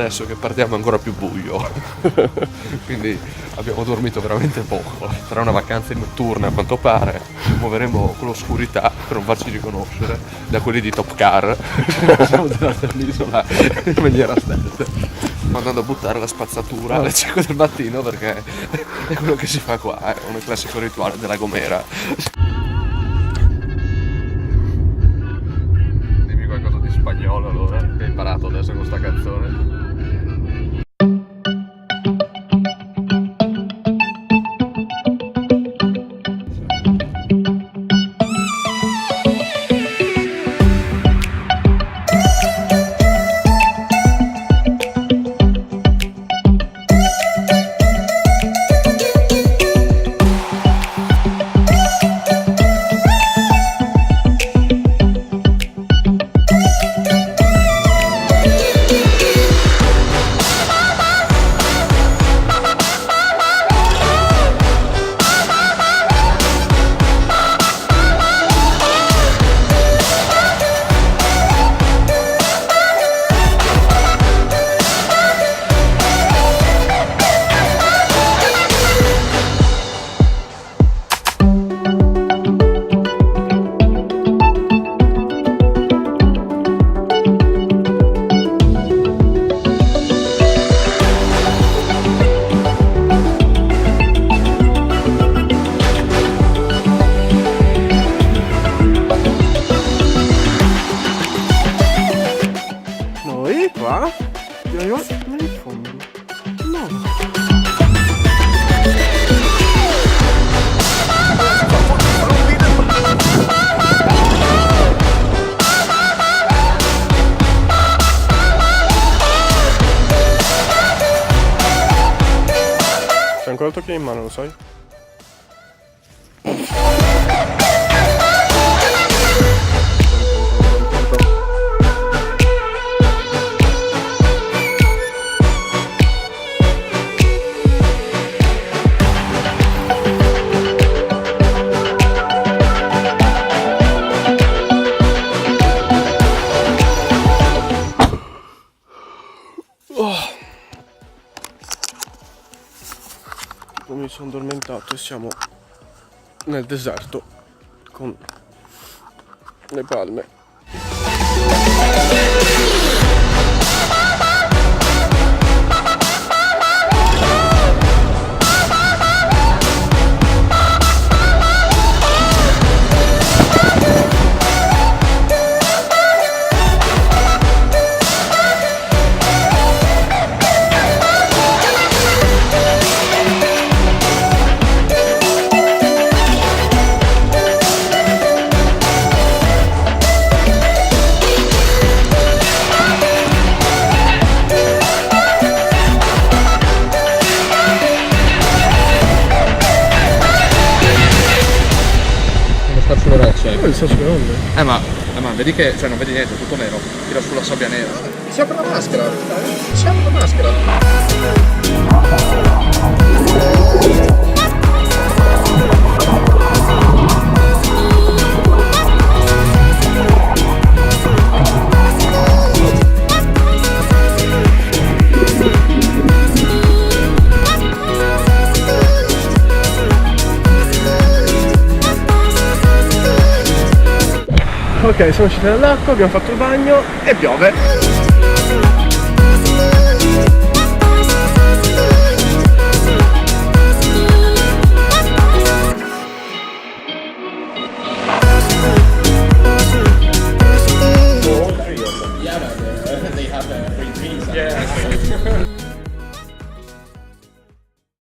adesso che partiamo è ancora più buio. Quindi abbiamo dormito veramente poco. Sarà una vacanza notturna a quanto pare. Ci muoveremo con l'oscurità per non farci riconoscere da quelli di Top Car. Siamo dell'isola in maniera stealth. Sto andando a buttare la spazzatura alle 5 del mattino perché è quello che si fa qua, è un classico rituale della Gomera. Dimmi qualcosa di spagnolo allora, che hai imparato adesso con sta canzone. Qua? Io nel fondo. No. C'è ancora il tocchi in mano, lo sai? Mi sono addormentato e siamo nel deserto con le palme. Il sassolone. Ma vedi che, cioè non vedi niente, è tutto nero, tira sulla sabbia nera. Si apre la maschera. Si apre la maschera. Ok, siamo usciti dall'acqua, abbiamo fatto il bagno e piove.